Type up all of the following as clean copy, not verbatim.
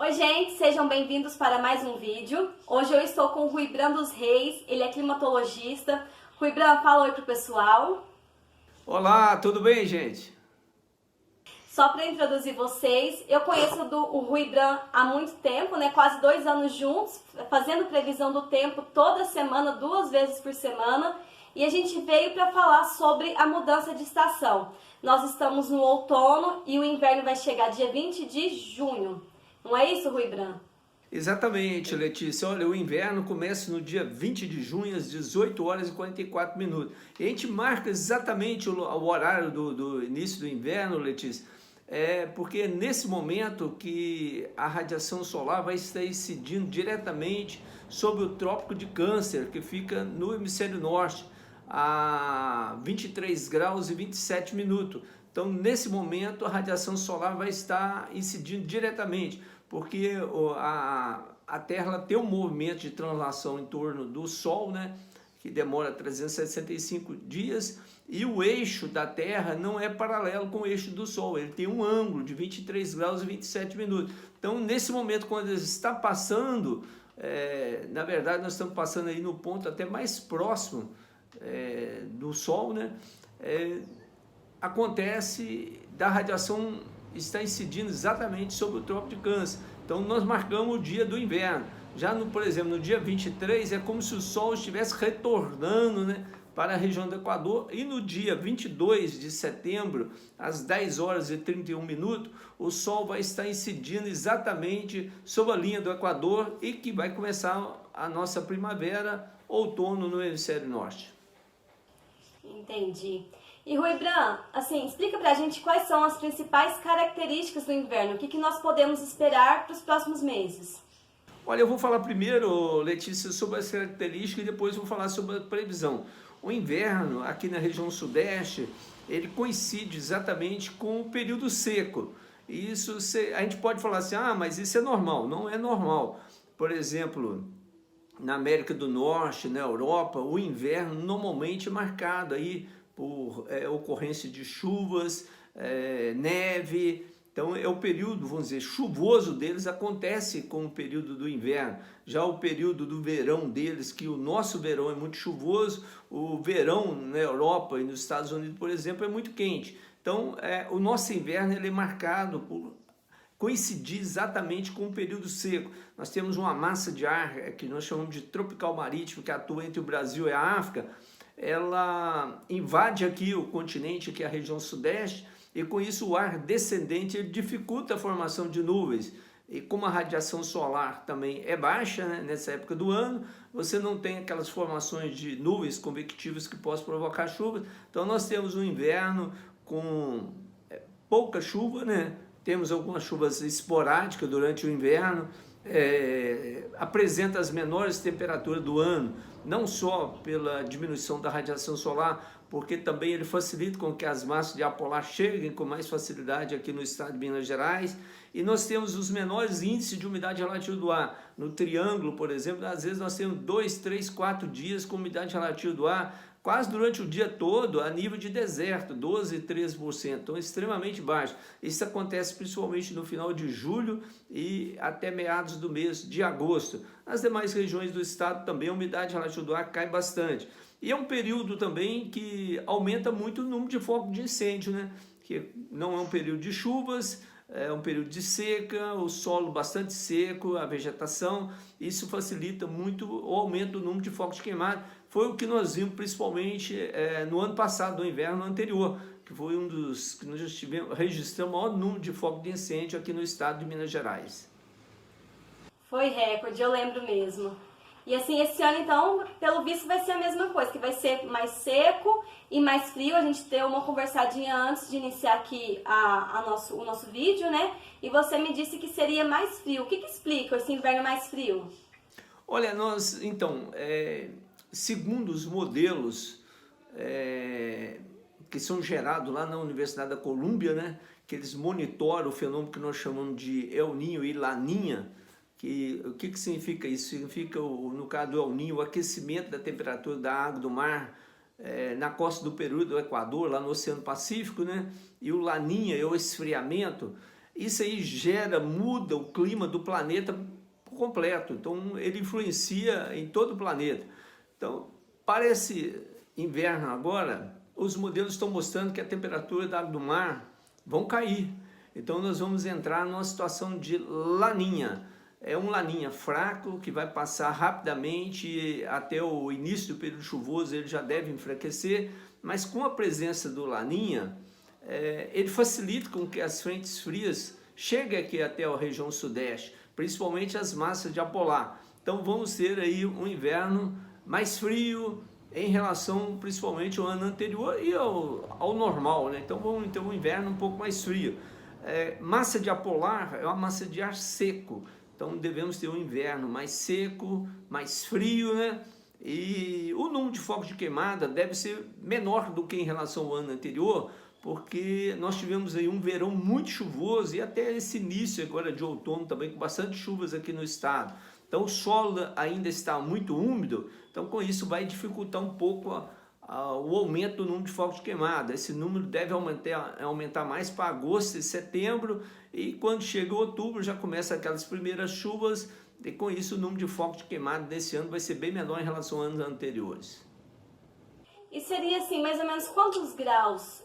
Oi gente, sejam bem-vindos para mais um vídeo. Hoje eu estou com o Ruibran dos Reis, ele é climatologista. Ruibran, fala oi pro pessoal. Olá, tudo bem, gente? Só para introduzir vocês, eu conheço o Ruibran há muito tempo, né? Quase 2 anos juntos, fazendo previsão do tempo toda semana, 2 vezes por semana. E a gente veio para falar sobre a mudança de estação. Nós estamos no outono e o inverno vai chegar dia 20 de junho. Não é isso, Ruibran? Exatamente, Letícia. Olha, o inverno começa no dia 20 de junho, às 18 horas e 44 minutos. E a gente marca exatamente o horário do início do inverno, Letícia, porque é nesse momento que a radiação solar vai estar incidindo diretamente sobre o Trópico de Câncer, que fica no hemisfério norte, a 23 graus e 27 minutos. Então, nesse momento, a radiação solar vai estar incidindo diretamente, porque a Terra ela tem um movimento de translação em torno do Sol, né, que demora 365 dias, e o eixo da Terra não é paralelo com o eixo do Sol, ele tem um ângulo de 23 graus e 27 minutos. Então, nesse momento, quando ele está passando, na verdade, nós estamos passando aí no ponto até mais próximo do Sol, né, acontece da radiação está incidindo exatamente sobre o Trópico de Câncer. Então nós marcamos o dia do inverno. Já, por exemplo, no dia 23 é como se o Sol estivesse retornando, né, para a região do Equador, e no dia 22 de setembro, às 10 horas e 31 minutos, o Sol vai estar incidindo exatamente sobre a linha do Equador e que vai começar a nossa primavera, outono no hemisfério norte. Entendi. E Ruibran, assim, explica pra gente quais são as principais características do inverno, o que nós podemos esperar para os próximos meses. Olha, eu vou falar primeiro, Letícia, sobre as características e depois vou falar sobre a previsão. O inverno, aqui na região sudeste, ele coincide exatamente com o período seco. E isso a gente pode falar assim, mas isso é normal. Não é normal. Por exemplo, na América do Norte, na Europa, o inverno normalmente é marcado aí por ocorrência de chuvas, neve. Então é o período, vamos dizer, chuvoso deles acontece com o período do inverno. Já o período do verão deles, que o nosso verão é muito chuvoso, o verão na Europa e nos Estados Unidos, por exemplo, é muito quente. Então o nosso inverno ele é marcado por coincidir exatamente com o período seco. Nós temos uma massa de ar que nós chamamos de tropical marítimo, que atua entre o Brasil e a África. Ela invade aqui o continente, que é a região sudeste, e com isso o ar descendente dificulta a formação de nuvens. E como a radiação solar também é baixa, né, nessa época do ano, você não tem aquelas formações de nuvens convectivas que possam provocar chuvas. Então nós temos um inverno com pouca chuva, né? Temos algumas chuvas esporádicas durante o inverno, apresenta as menores temperaturas do ano, não só pela diminuição da radiação solar, porque também ele facilita com que as massas de ar polar cheguem com mais facilidade aqui no estado de Minas Gerais, e nós temos os menores índices de umidade relativa do ar. No Triângulo, por exemplo, às vezes nós temos 2, 3, 4 dias com umidade relativa do ar, quase durante o dia todo, a nível de deserto, 12, 13%, então extremamente baixo. Isso acontece principalmente no final de julho e até meados do mês de agosto. Nas demais regiões do estado também a umidade relativa do ar cai bastante. E é um período também que aumenta muito o número de focos de incêndio, né? Que não é um período de chuvas, é um período de seca, o solo bastante seco, a vegetação, isso facilita muito o aumento do número de focos de queimado. Foi o que nós vimos principalmente no ano passado, no inverno anterior, que foi um dos que nós registramos o maior número de focos de incêndio aqui no estado de Minas Gerais. Foi recorde, eu lembro mesmo. E assim, esse ano então, pelo visto vai ser a mesma coisa, que vai ser mais seco e mais frio. A gente deu uma conversadinha antes de iniciar aqui o nosso vídeo, né? E você me disse que seria mais frio. O que explica esse inverno mais frio? Olha, segundo os modelos que são gerados lá na Universidade da Colômbia, né? Que eles monitoram o fenômeno que nós chamamos de El Niño e Laninha. O que significa isso? Significa, no caso do El Niño, o aquecimento da temperatura da água do mar na costa do Peru e do Equador, lá no Oceano Pacífico, né? E o Laninha é o esfriamento. isso aí muda o clima do planeta por completo. Então ele influencia em todo o planeta. Então, para esse inverno agora, os modelos estão mostrando que a temperatura da água do mar vão cair. Então nós vamos entrar numa situação de laninha. É um laninha fraco que vai passar rapidamente até o início do período chuvoso, ele já deve enfraquecer, mas com a presença do laninha, ele facilita com que as frentes frias cheguem aqui até a região sudeste, principalmente as massas de ar polar. Então vamos ter aí um inverno mais frio em relação principalmente ao ano anterior e ao normal, né? Então vamos ter um inverno um pouco mais frio. Massa de ar polar é uma massa de ar seco, então devemos ter um inverno mais seco, mais frio, né? E o número de focos de queimada deve ser menor do que em relação ao ano anterior, porque nós tivemos aí um verão muito chuvoso e até esse início agora de outono também com bastante chuvas aqui no estado. Então o solo ainda está muito úmido, então com isso vai dificultar um pouco o aumento do número de focos de queimada. Esse número deve aumentar mais para agosto e setembro, e quando chega outubro já começa aquelas primeiras chuvas, e com isso o número de focos de queimada desse ano vai ser bem menor em relação a anos anteriores. E seria assim, mais ou menos quantos graus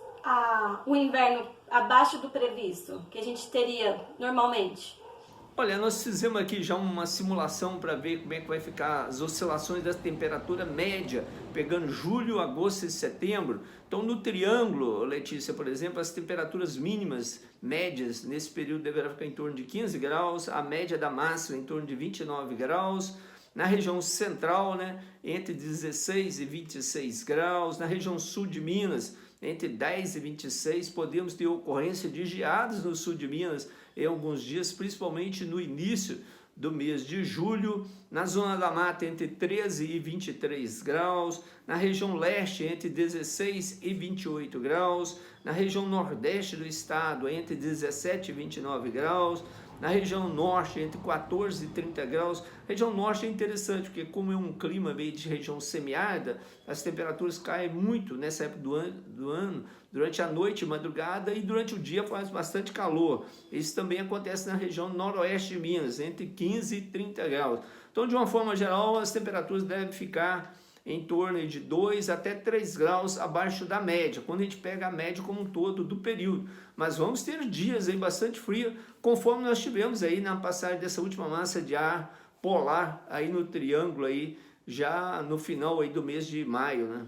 o inverno abaixo do previsto, que a gente teria normalmente? Olha, nós fizemos aqui já uma simulação para ver como é que vai ficar as oscilações da temperatura média, pegando julho, agosto e setembro. Então, no triângulo, Letícia, por exemplo, as temperaturas mínimas médias nesse período deverá ficar em torno de 15 graus, a média da máxima em torno de 29 graus, na região central, né, entre 16 e 26 graus, na região sul de Minas, entre 10 e 26, podemos ter ocorrência de geadas no sul de Minas em alguns dias, principalmente no início do mês de julho, na zona da mata entre 13 e 23 graus, na região leste entre 16 e 28 graus, na região nordeste do estado entre 17 e 29 graus, na região norte entre 14 e 30 graus. A região norte é interessante, porque como é um clima meio de região semiárida, as temperaturas caem muito nessa época do ano, durante a noite e madrugada, e durante o dia faz bastante calor. Isso também acontece na região noroeste de Minas, entre 15 e 30 graus. Então, de uma forma geral, as temperaturas devem ficar em torno de 2 até 3 graus abaixo da média, quando a gente pega a média como um todo do período. Mas vamos ter dias aí bastante frio, conforme nós tivemos aí na passagem dessa última massa de ar polar aí no triângulo aí, já no final aí do mês de maio, né?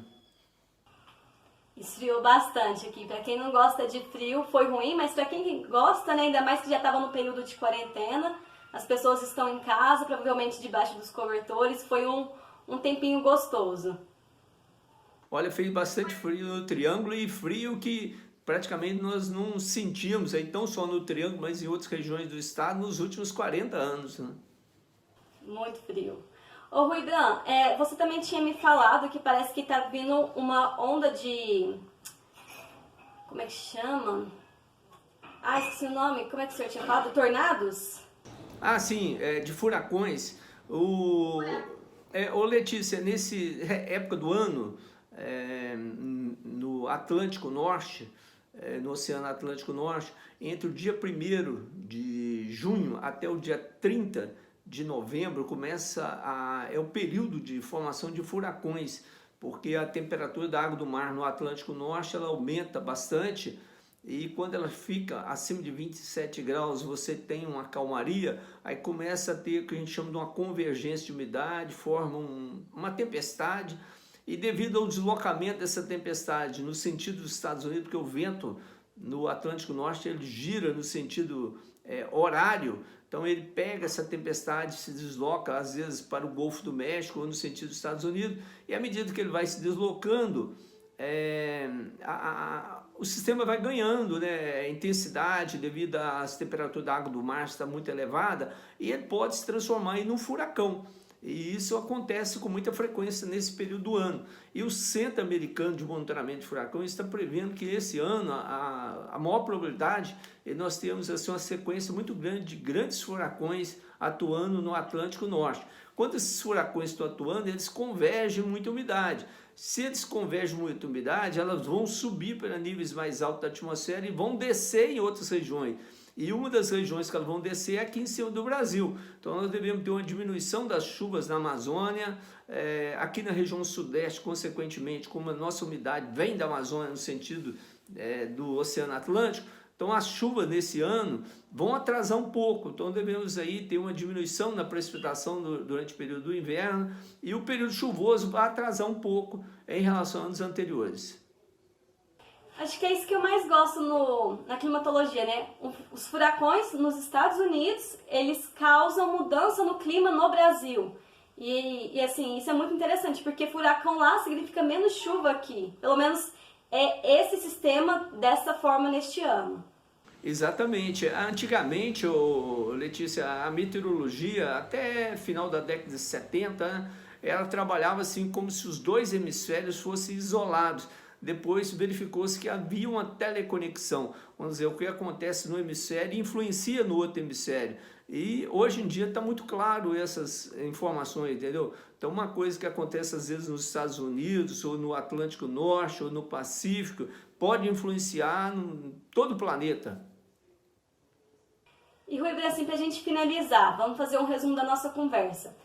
Esfriou bastante aqui. Para quem não gosta de frio foi ruim, mas para quem gosta, né, ainda mais que já estava no período de quarentena, as pessoas estão em casa, provavelmente debaixo dos cobertores, foi um tempinho gostoso. Olha, fez bastante frio no triângulo, e frio que praticamente nós não sentimos aí, não só no triângulo, mas em outras regiões do estado nos últimos 40 anos, né? Muito frio. Ô Ruibran, você também tinha me falado que parece que tá vindo uma onda de... Como é que chama? Ah, esqueci o nome. Como é que o senhor tinha falado? Tornados? Ah, sim, de furacões. Ô Letícia, nessa época do ano, no Atlântico Norte, no Oceano Atlântico Norte, entre o dia 1º de junho até o dia 30 de novembro, é o período de formação de furacões, porque a temperatura da água do mar no Atlântico Norte ela aumenta bastante, e quando ela fica acima de 27 graus, você tem uma calmaria, aí começa a ter o que a gente chama de uma convergência de umidade, forma uma tempestade, e devido ao deslocamento dessa tempestade no sentido dos Estados Unidos, porque o vento no Atlântico Norte ele gira no sentido horário, então ele pega essa tempestade, se desloca às vezes para o Golfo do México ou no sentido dos Estados Unidos, e à medida que ele vai se deslocando, o sistema vai ganhando, né, intensidade devido às temperaturas da água do mar está muito elevada, e ele pode se transformar em um furacão. E isso acontece com muita frequência nesse período do ano. E o Centro Americano de Monitoramento de Furacões está prevendo que esse ano a maior probabilidade é nós temos assim, uma sequência muito grande de grandes furacões atuando no Atlântico Norte. Quando esses furacões estão atuando, eles convergem muita umidade. Se eles convergem muita umidade, elas vão subir para níveis mais altos da atmosfera e vão descer em outras regiões. E uma das regiões que elas vão descer é aqui em cima do Brasil. Então nós devemos ter uma diminuição das chuvas na Amazônia, aqui na região sudeste, consequentemente, como a nossa umidade vem da Amazônia no sentido do Oceano Atlântico, então as chuvas nesse ano vão atrasar um pouco, então devemos aí ter uma diminuição na precipitação durante o período do inverno e o período chuvoso vai atrasar um pouco em relação a anos anteriores. Acho que é isso que eu mais gosto na climatologia, né? Os furacões nos Estados Unidos, eles causam mudança no clima no Brasil. E assim, isso é muito interessante, porque furacão lá significa menos chuva aqui. Pelo menos é esse sistema dessa forma neste ano. Exatamente. Antigamente, Letícia, a meteorologia, até final da década de 70, né, ela trabalhava assim como se os dois hemisférios fossem isolados. Depois verificou-se que havia uma teleconexão, vamos dizer, o que acontece no hemisfério influencia no outro hemisfério. E hoje em dia está muito claro essas informações, entendeu? Então uma coisa que acontece às vezes nos Estados Unidos, ou no Atlântico Norte, ou no Pacífico, pode influenciar todo o planeta. E Rui Bracim, para a gente finalizar, vamos fazer um resumo da nossa conversa.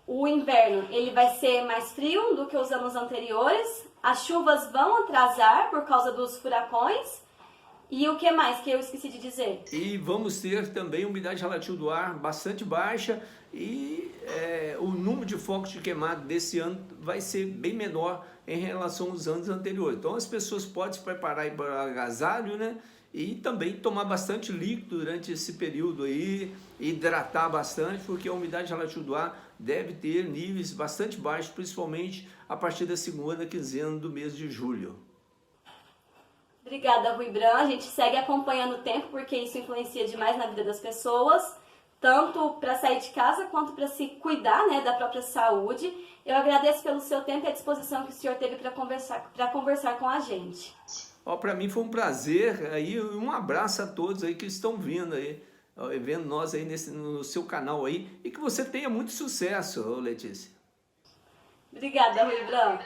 O inverno ele vai ser mais frio do que os anos anteriores, as chuvas vão atrasar por causa dos furacões, e o que mais que eu esqueci de dizer? E vamos ter também umidade relativa do ar bastante baixa e o número de focos de queimado desse ano vai ser bem menor em relação aos anos anteriores. Então as pessoas podem se preparar para o agasalho, né? E também tomar bastante líquido durante esse período aí, hidratar bastante, porque a umidade relativa do ar deve ter níveis bastante baixos, principalmente a partir da segunda quinzena do mês de julho. Obrigada, Rui Bran. A gente segue acompanhando o tempo, porque isso influencia demais na vida das pessoas, tanto para sair de casa quanto para se cuidar, né, da própria saúde. Eu agradeço pelo seu tempo e a disposição que o senhor teve para conversar com a gente. Para mim foi um prazer, aí um abraço a todos aí que estão vindo aí, vendo nós aí no seu canal aí, e que você tenha muito sucesso, Letícia. Obrigada, Rui Bran.